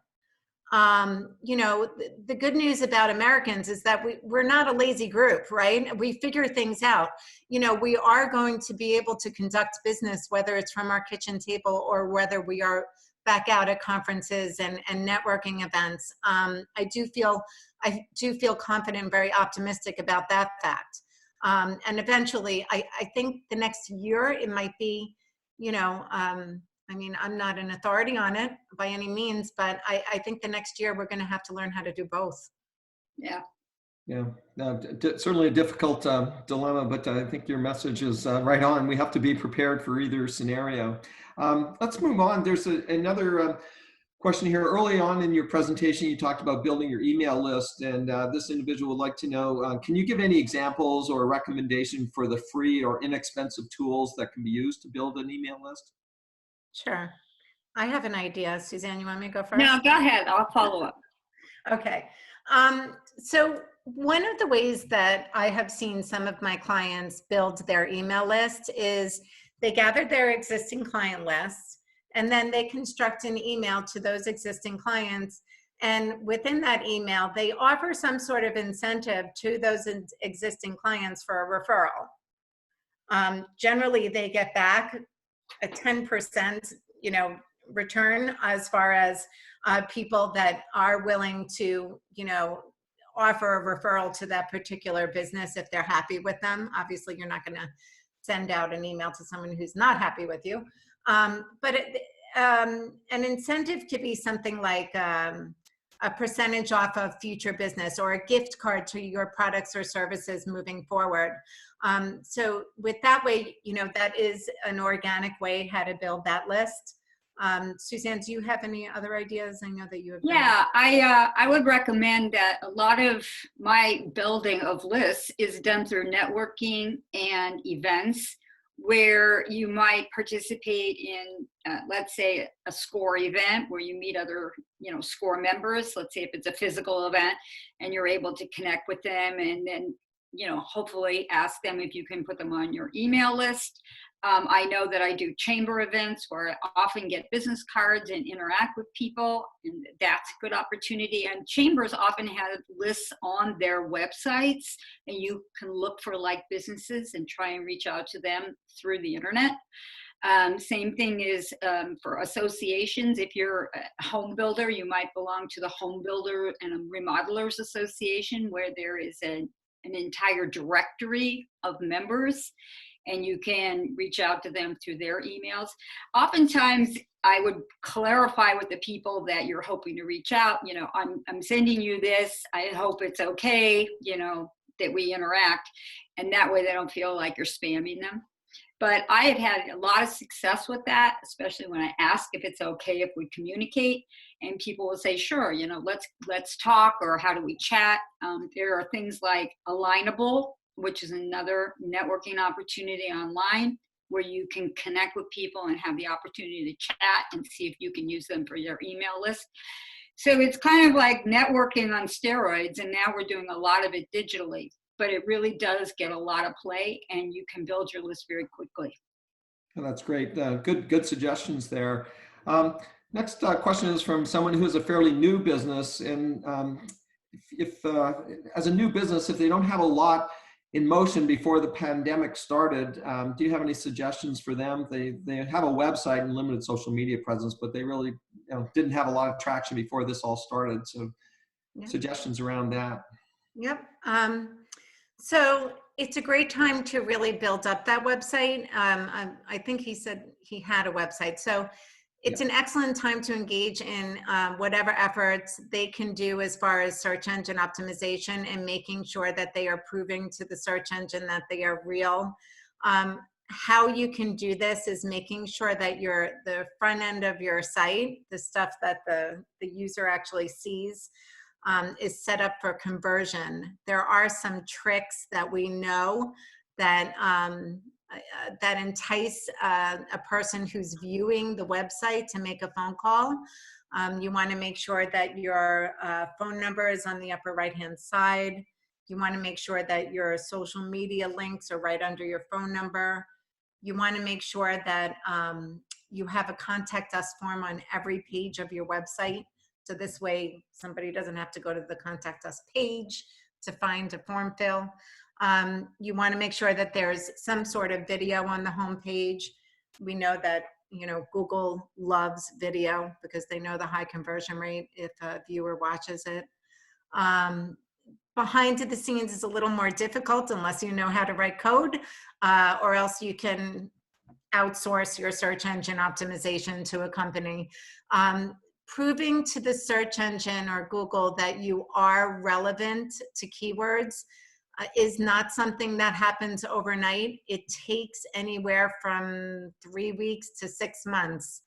The good news about Americans is that we're not a lazy group, right? We figure things out. We are going to be able to conduct business, whether it's from our kitchen table or whether we are back out at conferences and networking events. I do feel confident and very optimistic about that fact. And eventually, I think the next year it might be, I'm not an authority on it by any means, but I think the next year we're going to have to learn how to do both. Yeah. Yeah, certainly a difficult dilemma, but I think your message is right on. We have to be prepared for either scenario. Let's move on. There's another question here. Early on in your presentation, you talked about building your email list, and this individual would like to know, can you give any examples or recommendation for the free or inexpensive tools that can be used to build an email list? Sure. I have an idea. Suzanne, you want me to go first? No, go ahead. I'll follow up. Okay. So one of the ways that I have seen some of my clients build their email list is they gather their existing client lists and then they construct an email to those existing clients. And within that email, they offer some sort of incentive to those existing clients for a referral. Generally, they get back a 10%, return as far as people that are willing to, offer a referral to that particular business if they're happy with them. Obviously, you're not going to send out an email to someone who's not happy with you. But an incentive could be something like a percentage off of future business or a gift card to your products or services moving forward. So with that way, that is an organic way how to build that list. Suzanne, do you have any other ideas? I know that you have. Yeah, I would recommend that a lot of my building of lists is done through networking and events where you might participate in, let's say, a SCORE event where you meet other, SCORE members. Let's say if it's a physical event and you're able to connect with them and then, hopefully ask them if you can put them on your email list. I know that I do chamber events where I often get business cards and interact with people, and that's a good opportunity. And chambers often have lists on their websites, and you can look for like businesses and try and reach out to them through the internet. Same thing is for associations. If you're a home builder, you might belong to the Home Builder and Remodelers Association, where there is an entire directory of members, and you can reach out to them through their emails. Oftentimes, I would clarify with the people that you're hoping to reach out, I'm sending you this, I hope it's okay, that we interact, and that way they don't feel like you're spamming them. But I have had a lot of success with that, especially when I ask if it's okay if we communicate, and people will say, sure, you know, let's talk, or how do we chat? There are things like Alignable, which is another networking opportunity online where you can connect with people and have the opportunity to chat and see if you can use them for your email list. So it's kind of like networking on steroids, and now we're doing a lot of it digitally. But it really does get a lot of play, and you can build your list very quickly. Oh, that's great. Good suggestions there. Next question is from someone who is a fairly new business, and if as a new business, if they don't have a lot in motion before the pandemic started, do you have any suggestions for them? They have a website and limited social media presence, but they really didn't have a lot of traction before this all started. So, Yeah. suggestions around that. Yep. So it's a great time to really build up that website. I think he said he had a website. So it's an excellent time to engage in whatever efforts they can do as far as search engine optimization and making sure that they are proving to the search engine that they are real. How you can do this is making sure that the front end of your site, the stuff that the user actually sees, is set up for conversion. There are some tricks that we know that that entice a person who's viewing the website to make a phone call. You want to make sure that your phone number is on the upper right-hand side. You want to make sure that your social media links are right under your phone number. You want to make sure that you have a contact us form on every page of your website. So this way, somebody doesn't have to go to the contact us page to find a form fill. You want to make sure that there's some sort of video on the home page. We know that, you know, Google loves video because they know the high conversion rate if a viewer watches it. Behind the scenes is a little more difficult unless you know how to write code, or else you can outsource your search engine optimization to a company. Proving to the search engine or Google that you are relevant to keywords is not something that happens overnight. It takes anywhere from 3 weeks to 6 months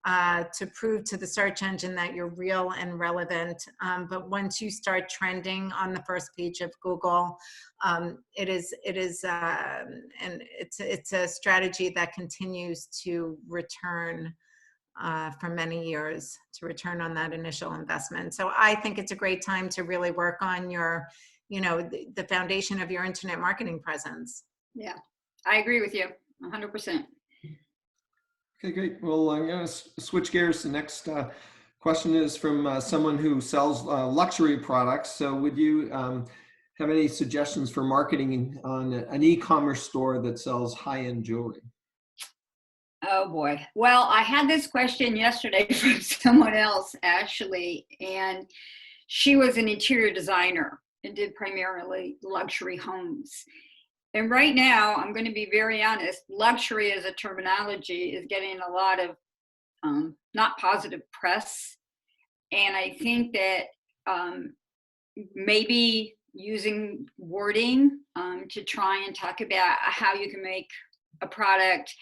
to prove to the search engine that you're real and relevant. But once you start trending on the first page of Google, it's a strategy that continues to return for many years, to return on that initial investment. So I think it's a great time to really work on your, you know, the foundation of your internet marketing presence. Yeah, I agree with you 100%. Okay, great. Well, I'm going to switch gears. The next question is from someone who sells luxury products. So would you have any suggestions for marketing on an e-commerce store that sells high-end jewelry? Oh boy. Well, I had this question yesterday from someone else actually, and she was an interior designer and did primarily luxury homes. And right now, I'm going to be very honest, luxury as a terminology is getting a lot of not positive press. And I think that maybe using wording to try and talk about how you can make a product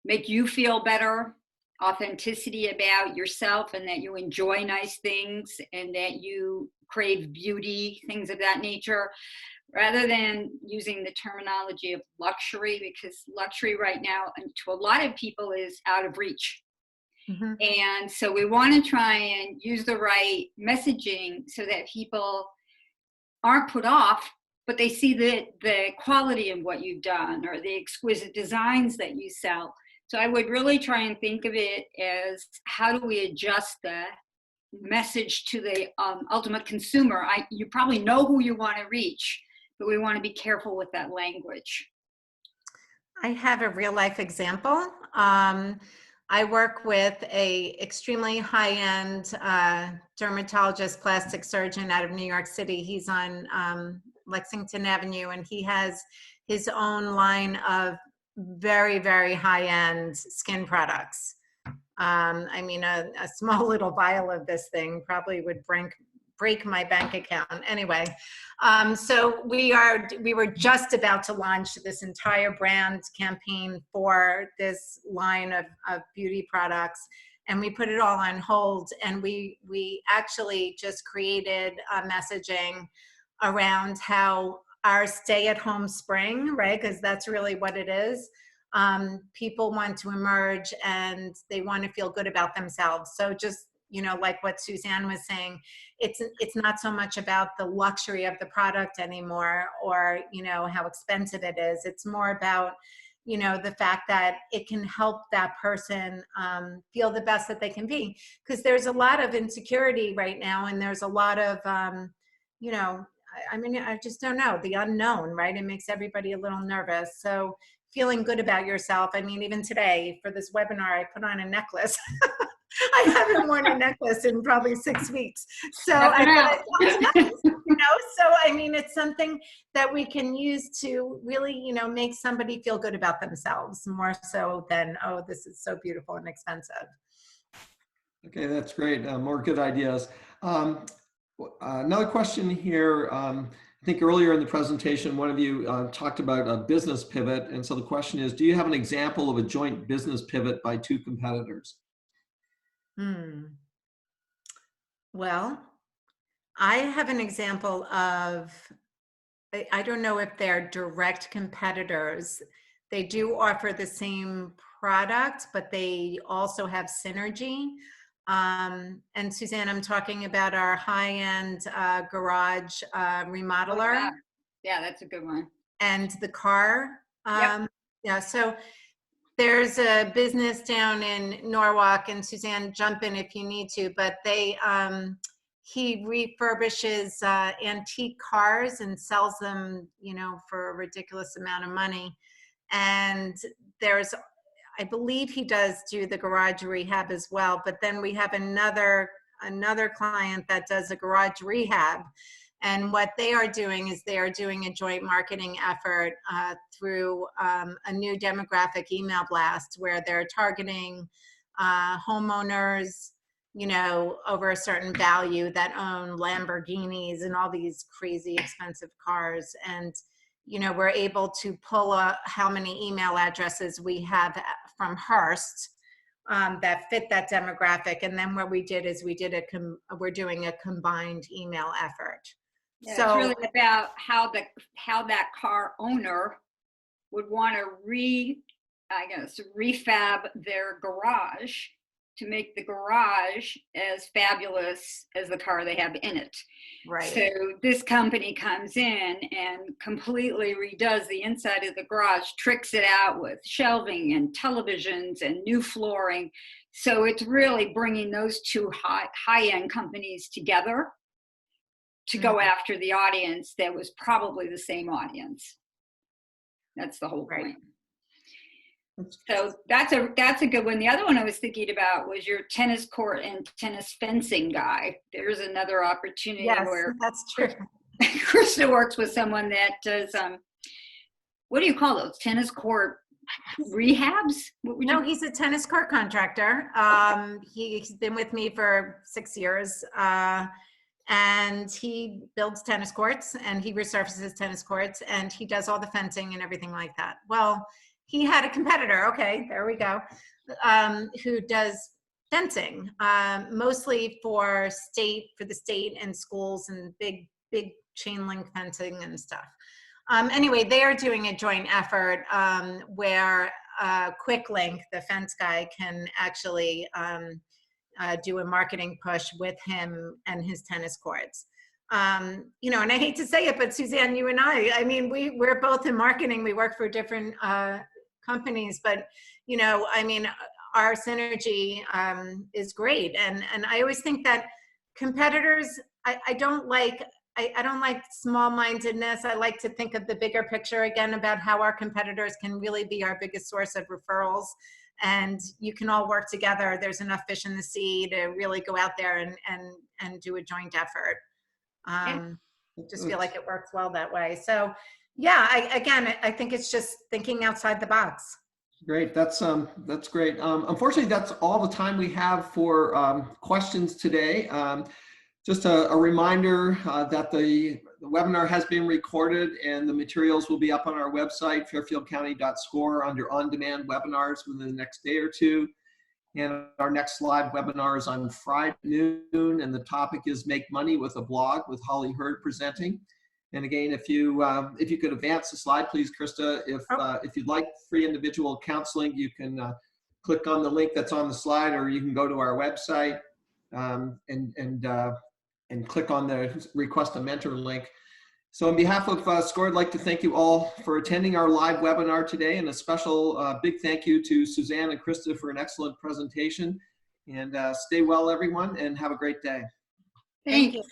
make you feel better, authenticity about yourself, and that you enjoy nice things and that you crave beauty, things of that nature, rather than using the terminology of luxury, because luxury right now, and to a lot of people, is out of reach. Mm-hmm. And so we want to try and use the right messaging so that people aren't put off, but they see the quality of what you've done or the exquisite designs that you sell. So I would really try and think of it as, how do we adjust the message to the ultimate consumer? You probably know who you want to reach, but we want to be careful with that language. I have a real life example. I work with a extremely high-end dermatologist, plastic surgeon out of New York City. He's on Lexington Avenue, and he has his own line of very, very high-end skin products. I mean, a small little vial of this thing probably would break my bank account. Anyway, so we were just about to launch this entire brand campaign for this line of beauty products, and we put it all on hold, and we actually just created messaging around how our stay-at-home spring, right? Because that's really what it is. People want to emerge and they want to feel good about themselves. So just, you know, like what Suzanne was saying, it's not so much about the luxury of the product anymore, or, you know, how expensive it is. It's more about, you know, the fact that it can help that person feel the best that they can be. Because there's a lot of insecurity right now, and there's a lot of, you know, I mean, I just don't know, the unknown, right? It makes everybody a little nervous. So feeling good about yourself. I mean, even today for this webinar, I put on a necklace. I haven't worn a necklace in probably 6 weeks. So I thought it's nice, you know, so I mean, it's something that we can use to really, you know, make somebody feel good about themselves, more so than, oh, this is so beautiful and expensive. Okay, that's great. More good ideas. Another question here. I think earlier in the presentation, one of you talked about a business pivot. And so the question is, do you have an example of a joint business pivot by two competitors? Well, I have an example of, I don't know if they're direct competitors. They do offer the same product, but they also have synergy. And Suzanne, I'm talking about our high-end garage remodeler. Yeah, that's a good one. And the car. Yep. Yeah, so there's a business down in Norwalk, and Suzanne, jump in if you need to, but they, he refurbishes antique cars and sells them, you know, for a ridiculous amount of money. And there's, I believe he does do the garage rehab as well, but then we have another client that does a garage rehab. And what they are doing is they are doing a joint marketing effort through a new demographic email blast, where they're targeting homeowners, you know, over a certain value that own Lamborghinis and all these crazy expensive cars. And, you know, we're able to pull up how many email addresses we have from Hearst that fit that demographic. And then what we did is we're doing a combined email effort. Yeah, So it's really about how that car owner would want to refab their garage to make the garage as fabulous as the car they have in it. right. So this company comes in and completely redoes the inside of the garage, tricks it out with shelving and televisions and new flooring. So it's really bringing those two high-end companies together to go after the audience that was probably the same audience. That's the whole point. So that's a good one. The other one I was thinking about was your tennis court and tennis fencing guy. There's another opportunity. Yes, where that's true. Krista works with someone that does, what do you call those? Tennis court rehabs? No, he's a tennis court contractor. He's been with me for 6 years. And he builds tennis courts, and he resurfaces tennis courts, and he does all the fencing and everything like that. Well, he had a competitor, okay, there we go, who does fencing, mostly for the state and schools and big chain link fencing and stuff. Anyway, they are doing a joint effort where Quick Link, the fence guy, can actually do a marketing push with him and his tennis courts. You know, and I hate to say it, but Suzanne, you and I mean, we're both in marketing. We work for different companies, but, you know, I mean, our synergy is great. And I always think that competitors, I don't like small-mindedness. I like to think of the bigger picture again, about how our competitors can really be our biggest source of referrals. And you can all work together. There's enough fish in the sea to really go out there and do a joint effort. Just feel like it works well that way. So yeah, I think it's just thinking outside the box. Great. That's great. Unfortunately, that's all the time we have for questions today. Just a reminder that the webinar has been recorded and the materials will be up on our website, fairfieldcounty.score, under on-demand webinars within the next day or two. And our next live webinar is on Friday noon, and the topic is Make Money with a Blog, with Holly Hurd presenting. And again, if you could advance the slide, please, Krista. If you'd like free individual counseling, you can click on the link that's on the slide, or you can go to our website and click on the Request a Mentor link. So on behalf of SCORE, I'd like to thank you all for attending our live webinar today, and a special big thank you to Suzanne and Krista for an excellent presentation. And stay well, everyone, and have a great day. Thank you.